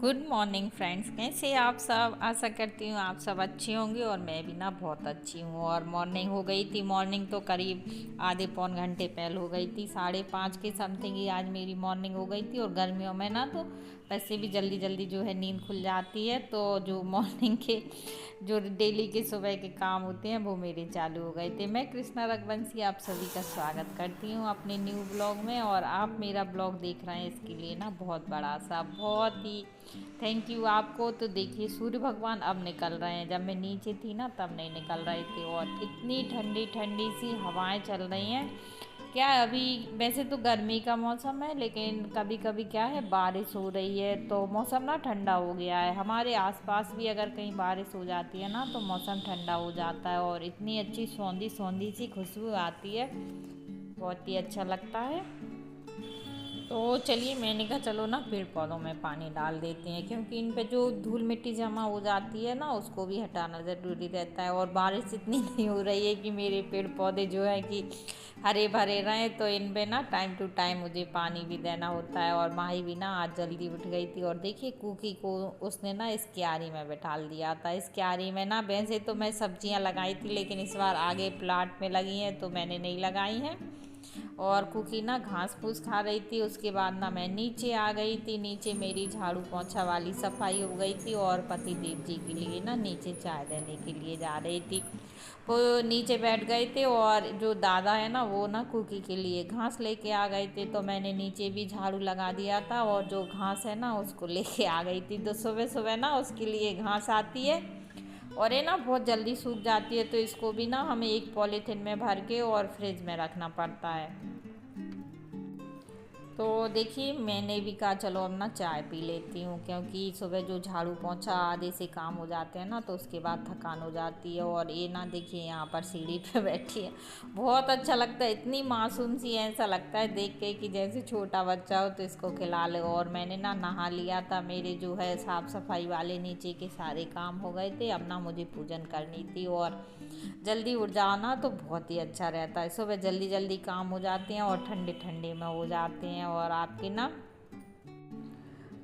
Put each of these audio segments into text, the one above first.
Good morning friends, कैसे आप सब। आशा करती हूँ आप सब अच्छे होंगे और मैं भी ना बहुत अच्छी हूँ। और मॉर्निंग हो गई थी, मॉर्निंग तो करीब आधे पौन घंटे पहले हो गई थी, 5:30 के समथिंग ही आज मेरी मॉर्निंग हो गई थी। और गर्मियों में ना तो वैसे भी जल्दी जल्दी जो है नींद खुल जाती है, तो जो मॉर्निंग के जो डेली के सुबह के काम होते हैं वो मेरे चालू हो गए थे। मैं कृष्णा रघुवंशी आप सभी का स्वागत करती हूँ अपने न्यू ब्लॉग में। और आप मेरा ब्लॉग देख रहे हैं, इसके लिए ना बहुत बड़ा सा बहुत ही थैंक यू आपको। तो देखिए सूर्य भगवान अब निकल रहे हैं, जब मैं नीचे थी ना तब नहीं निकल रहे थे। और इतनी ठंडी ठंडी सी हवाएं चल रही हैं। क्या है, अभी वैसे तो गर्मी का मौसम है, लेकिन कभी कभी क्या है बारिश हो रही है तो मौसम ना ठंडा हो गया है। हमारे आसपास भी अगर कहीं बारिश हो जाती है ना तो मौसम ठंडा हो जाता है और इतनी अच्छी सौंधी सौंधी सी खुशबू आती है, बहुत ही अच्छा लगता है। तो चलिए मैंने कहा चलो ना पेड़ पौधों में पानी डाल देते हैं, क्योंकि इन पे जो धूल मिट्टी जमा हो जाती है ना उसको भी हटाना ज़रूरी रहता है। और बारिश इतनी नहीं हो रही है कि मेरे पेड़ पौधे जो है कि हरे भरे रहें, तो इन पे ना टाइम टू टाइम मुझे पानी भी देना होता है। और माही भी ना आज जल्दी उठ गई थी और देखिए कुकी को उसने ना इस क्यारी में बैठा दिया था। इस क्यारी में ना वैसे तो मैं सब्जियां लगाई थी, लेकिन इस बार आगे प्लाट में लगी हैं तो मैंने नहीं लगाई हैं। और कुकी ना घास फूस खा रही थी। उसके बाद ना मैं नीचे आ गई थी। नीचे मेरी झाड़ू पोंछा वाली सफाई हो गई थी और पति देव जी के लिए ना नीचे चाय देने के लिए जा रही थी। वो नीचे बैठ गए थे और जो दादा है ना वो ना कुकी के लिए घास लेके आ गए थे, तो मैंने नीचे भी झाड़ू लगा दिया था और जो घास है ना उसको लेके आ गई थी। तो सुबह सुबह ना उसके लिए घास आती है और ये ना बहुत जल्दी सूख जाती है, तो इसको भी ना हमें एक पॉलीथिन में भर के और फ्रिज में रखना पड़ता है। तो देखिए मैंने भी कहा चलो अब ना चाय पी लेती हूँ, क्योंकि सुबह जो झाड़ू पोंछा आधे से काम हो जाते हैं ना तो उसके बाद थकान हो जाती है। और ये ना देखिए यहाँ पर सीढ़ी पे बैठी है, बहुत अच्छा लगता है। इतनी मासूम सी है, ऐसा लगता है देख के कि जैसे छोटा बच्चा हो तो इसको खिला ले। और मैंने ना नहा लिया था, मेरे जो है साफ़ सफाई वाले नीचे के सारे काम हो गए थे। अब ना मुझे पूजन करनी थी और जल्दी उठ जाओ ना तो बहुत ही अच्छा रहता है। सुबह जल्दी जल्दी काम हो जाते हैं और ठंडे ठंडे में हो जाते हैं। और आपके ना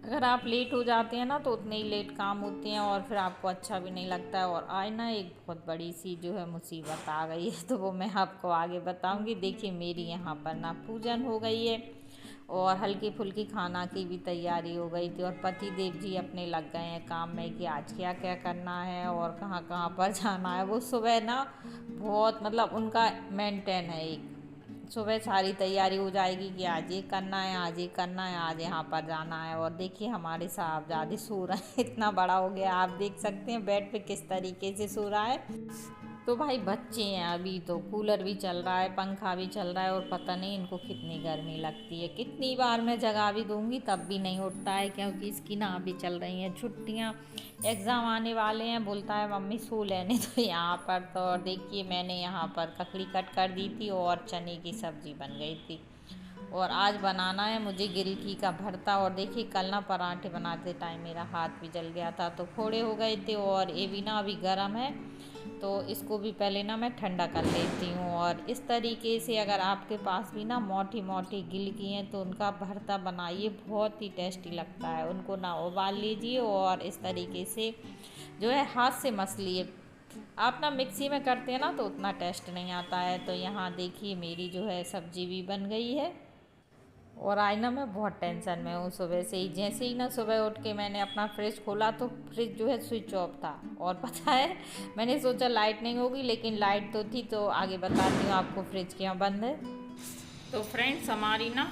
अगर आप लेट हो जाते हैं ना तो उतने ही लेट काम होते हैं और फिर आपको अच्छा भी नहीं लगता है। और आज ना एक बहुत बड़ी सी जो है मुसीबत आ गई है, तो वो मैं आपको आगे बताऊंगी। देखिए मेरी यहाँ पर ना पूजन हो गई है और हल्की फुल्की खाना की भी तैयारी हो गई थी। और पति देव जी अपने लग गए हैं काम में कि आज क्या क्या करना है और कहाँ कहाँ पर जाना है। वो सुबह ना बहुत मतलब उनका मेंटेन है, एक सुबह सारी तैयारी हो जाएगी कि आज ये करना है, आज ये करना है, आज यहाँ पर जाना है। और देखिए हमारे साहबजादे सो रहे हैं, इतना बड़ा हो गया आप देख सकते हैं बेड पे किस तरीके से सो रहा है। तो भाई बच्चे हैं, अभी तो कूलर भी चल रहा है, पंखा भी चल रहा है और पता नहीं इनको कितनी गर्मी लगती है। कितनी बार मैं जगा भी दूंगी तब भी नहीं उठता है, क्योंकि इसकी ना अभी चल रही हैं छुट्टियां, एग्ज़ाम आने वाले हैं। बोलता है मम्मी सो लेने तो यहाँ पर। तो और देखिए मैंने यहाँ पर ककड़ी कट कर दी थी और चने की सब्ज़ी बन गई थी। और आज बनाना है मुझे गिलकी का भरता। और देखिए कल ना पराठे बनाते टाइम मेरा हाथ भी जल गया था, तो फोड़े हो गए थे। और ये भी ना अभी गर्म है, तो इसको भी पहले ना मैं ठंडा कर लेती हूँ। और इस तरीके से अगर आपके पास भी ना मोटी मोटी गिलकी हैं तो उनका भरता बनाइए, बहुत ही टेस्टी लगता है। उनको ना उबाल लीजिए और इस तरीके से जो है हाथ से मस लिए। आप ना मिक्सी में करते हैं ना तो उतना टेस्ट नहीं आता है। तो यहाँ देखिए मेरी जो है सब्जी भी बन गई है। और आज ना मैं बहुत टेंशन में हूँ। सुबह से ही जैसे ही ना सुबह उठ के मैंने अपना फ्रिज खोला तो फ्रिज जो है स्विच ऑफ था। और पता है मैंने सोचा लाइट नहीं होगी, लेकिन लाइट तो थी। तो आगे बताती हूँ आपको फ्रिज क्यों बंद है। तो फ्रेंड्स हमारी ना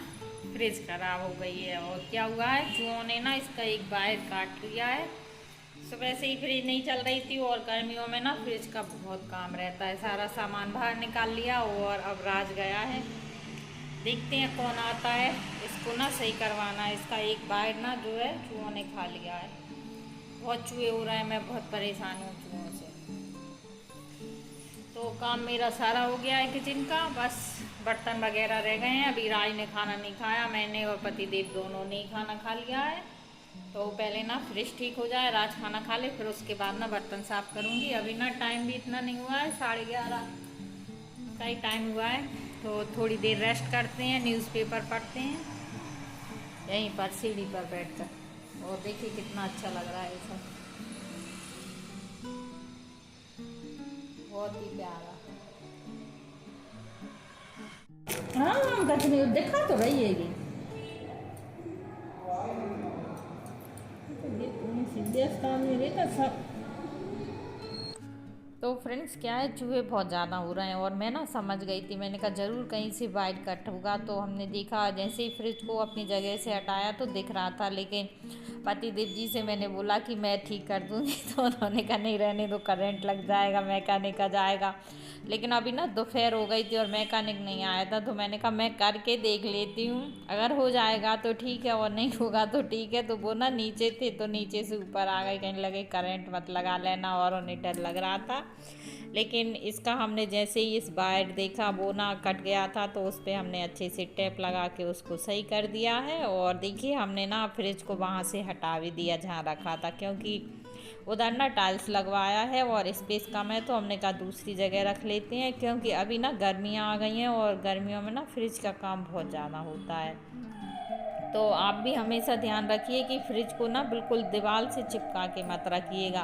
फ्रिज खराब हो गई है और क्या हुआ है, चूहों ने ना इसका एक वायर काट लिया है। सुबह से ही फ्रिज नहीं चल रही थी और गर्मियों में ना फ्रिज का बहुत काम रहता है। सारा सामान बाहर निकाल लिया और अब राज गया है, देखते हैं कौन आता है। इसको ना सही करवाना है, इसका एक वायर ना जो है चूहों ने खा लिया है। बहुत चूहे हो रहे हैं, मैं बहुत परेशान हूँ चूहों से। तो काम मेरा सारा हो गया है किचन का, बस बर्तन वगैरह रह गए हैं। अभी राज ने खाना नहीं खाया, मैंने और पति देव दोनों ने खाना खा लिया है। तो पहले ना फ्रिज ठीक हो जाए, राज खाना खा ले, फिर उसके बाद ना बर्तन साफ़ करूँगी। अभी ना टाइम भी इतना नहीं हुआ है, 11:30 का ही टाइम हुआ है। तो थोड़ी देर रेस्ट करते हैं, न्यूज़पेपर पढ़ते हैं यहीं पर सीढ़ी पर बैठकर। और देखिए कितना अच्छा लग रहा है ये सब, बहुत ही प्यारा। हाँ हाँ कुछ नहीं देखा तो रही है ये सीधे स्थान में रहता सब। तो फ्रेंड्स क्या है, चूहे बहुत ज़्यादा हो रहे हैं और मैं ना समझ गई थी, मैंने कहा ज़रूर कहीं से वाइट कट होगा। तो हमने देखा जैसे ही फ्रिज को अपनी जगह से हटाया तो दिख रहा था, लेकिन पतिदेव जी से मैंने बोला कि मैं ठीक कर दूँगी तो उन्होंने कहा नहीं रहने दो, करंट लग जाएगा, मैकेनिक आ जाएगा। लेकिन अभी ना दोपहर हो गई थी और मैकेनिक नहीं आया था, तो मैंने कहा मैं करके देख लेती हूँ, अगर हो जाएगा तो ठीक है और नहीं होगा तो ठीक है। तो वो ना नीचे थे तो नीचे से ऊपर आ गए, कहने लगे करंट मत लगा लेना, और उन्हें डर लग रहा था। लेकिन इसका हमने जैसे ही इस वायर देखा वो ना कट गया था, तो उस पर हमने अच्छे से टेप लगा के उसको सही कर दिया है। और देखिए हमने ना फ्रिज को वहाँ से हटा भी दिया जहाँ रखा था, क्योंकि उधर ना टाइल्स लगवाया है और स्पेस कम है, तो हमने कहा दूसरी जगह रख लेते हैं, क्योंकि अभी ना गर्मियाँ आ गई हैं और गर्मियों में ना फ्रिज का काम बहुत ज़्यादा होता है। तो आप भी हमेशा ध्यान रखिए कि फ्रिज को ना बिल्कुल दीवार से चिपका के मत रखिएगा।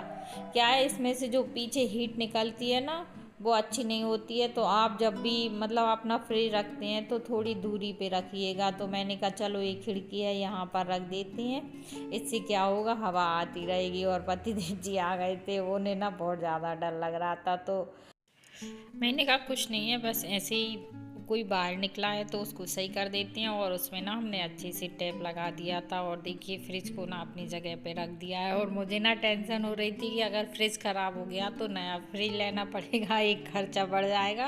क्या है, इसमें से जो पीछे हीट निकलती है ना वो अच्छी नहीं होती है। तो आप जब भी मतलब अपना फ्रिज रखते हैं तो थोड़ी दूरी पे रखिएगा। तो मैंने कहा चलो एक खिड़की है यहाँ पर रख देते हैं, इससे क्या होगा हवा आती रहेगी। और पतिदेव जी आ गए थे, उन्हें ना बहुत ज़्यादा डर लग रहा था, तो मैंने कहा कुछ नहीं है, बस ऐसे ही कोई बाहर निकला है तो उसको सही कर देते हैं। और उसमें ना हमने अच्छे से टेप लगा दिया था और देखिए फ्रिज को ना अपनी जगह पे रख दिया है। और मुझे ना टेंशन हो रही थी कि अगर फ्रिज ख़राब हो गया तो नया फ्रिज लेना पड़ेगा, एक खर्चा बढ़ जाएगा।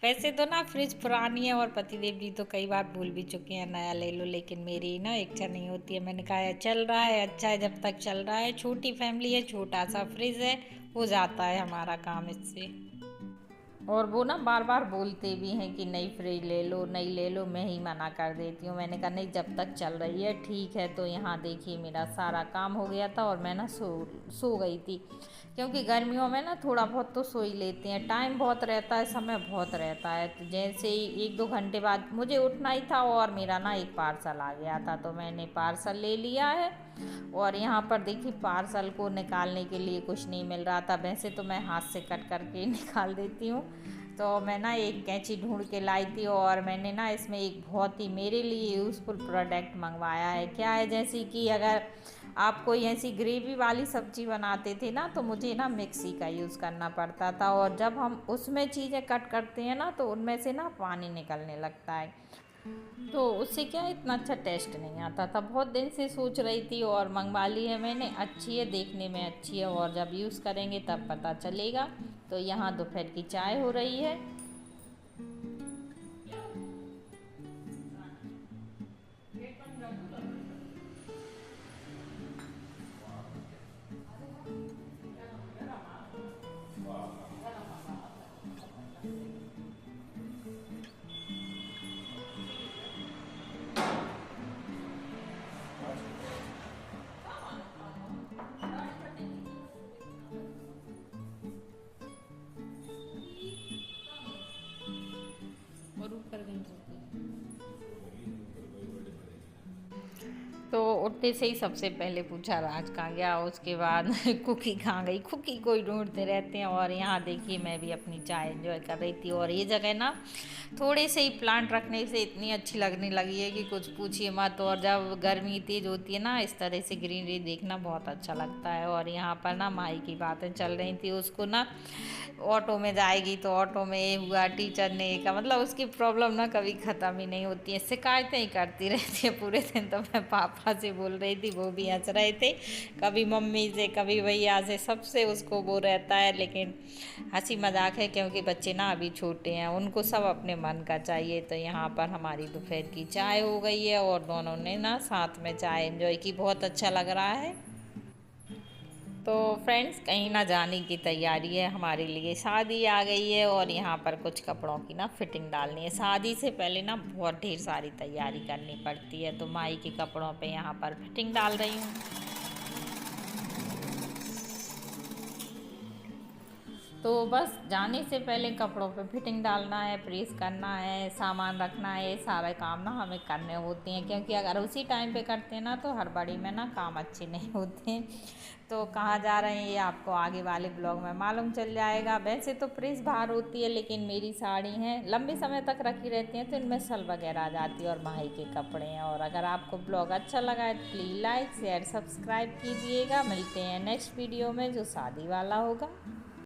वैसे तो ना फ्रिज पुरानी है और पतिदेव जी तो कई बार भूल भी चुके हैं नया ले लो, लेकिन मेरी ना इच्छा नहीं होती है। मैंने कहा है चल रहा है, अच्छा है जब तक चल रहा है, छोटी फैमिली है, छोटा सा फ्रिज है, हो जाता है हमारा काम इससे। और वो ना बार बार बोलते भी हैं कि नई फ्रिज ले लो नई ले लो, मैं ही मना कर देती हूँ। मैंने कहा नहीं, जब तक चल रही है ठीक है। तो यहाँ देखिए मेरा सारा काम हो गया था और मैं ना सो गई थी, क्योंकि गर्मियों में ना थोड़ा बहुत तो सो ही लेते हैं, टाइम बहुत रहता है, समय बहुत रहता है। तो जैसे ही 1-2 घंटे बाद मुझे उठना ही था और मेरा ना एक पार्सल आ गया था, तो मैंने पार्सल ले लिया है। और यहाँ पर देखिए पार्सल को निकालने के लिए कुछ नहीं मिल रहा था, वैसे तो मैं हाथ से कट करके निकाल देती हूँ। तो मैं ना एक कैंची ढूंढ के लाई थी और मैंने ना इसमें एक बहुत ही मेरे लिए यूज़फुल प्रोडक्ट मंगवाया है। क्या है, जैसे कि अगर आप कोई ऐसी ग्रेवी वाली सब्ज़ी बनाते थे ना तो मुझे ना मिक्सी का यूज़ करना पड़ता था, और जब हम उसमें चीज़ें कट करते हैं ना तो उनमें से ना पानी निकलने लगता है, तो उससे क्या इतना अच्छा टेस्ट नहीं आता था। बहुत दिन से सोच रही थी और मंगवा ली है मैंने, अच्छी है, देखने में अच्छी है, और जब यूज़ करेंगे तब पता चलेगा। तो यहाँ दोपहर की चाय हो रही है। और ऊपर गई तो उठते से ही सबसे पहले पूछा राज कहाँ गया, उसके बाद कुकी कहाँ गई, कुकी को ही ढूंढते रहते हैं। और यहाँ देखिए मैं भी अपनी चाय एंजॉय कर रही थी, और ये जगह ना थोड़े से ही प्लांट रखने से इतनी अच्छी लगने लगी है कि कुछ पूछिए मत। और जब गर्मी तेज होती है ना, इस तरह से ग्रीनरी देखना बहुत अच्छा लगता है। और यहाँ पर ना माई की बातें चल रही थी, उसको ना ऑटो में जाएगी तो ऑटो में ये हुआ, टीचर ने ये कहा, मतलब उसकी प्रॉब्लम ना कभी ख़त्म ही नहीं होती है, शिकायतें ही करती रहती है पूरे दिन। तो मैं पापा से बोल रही थी, वो भी हंस रहे थे, कभी मम्मी से कभी भैया से, सबसे उसको वो रहता है। लेकिन हंसी मजाक है, क्योंकि बच्चे ना अभी छोटे हैं, उनको सब अपने मन का चाहिए। तो यहाँ पर हमारी दोपहर की चाय हो गई है और दोनों ने ना साथ में चाय एंजॉय की, बहुत अच्छा लग रहा है। तो फ्रेंड्स कहीं ना जाने की तैयारी है, हमारे लिए शादी आ गई है और यहाँ पर कुछ कपड़ों की ना फिटिंग डालनी है। शादी से पहले ना बहुत ढेर सारी तैयारी करनी पड़ती है, तो माई के कपड़ों पे यहाँ पर फिटिंग डाल रही हूँ। तो बस जाने से पहले कपड़ों पे फिटिंग डालना है, प्रेस करना है, सामान रखना है, ये सारे काम ना हमें करने होते हैं, क्योंकि अगर उसी टाइम पे करते हैं ना तो हड़बड़ी में ना काम अच्छे नहीं होते हैं। तो कहाँ जा रहे हैं ये आपको आगे वाले ब्लॉग में मालूम चल जाएगा। वैसे तो प्रेस बाहर होती है, लेकिन मेरी साड़ी हैं लंबे समय तक रखी रहती हैं तो इनमें सल वगैरह आ जाती है और भाई के कपड़े हैं। और अगर आपको ब्लॉग अच्छा लगा है तो प्लीज़ लाइक शेयर सब्सक्राइब कीजिएगा। मिलते हैं नेक्स्ट वीडियो में जो शादी वाला होगा।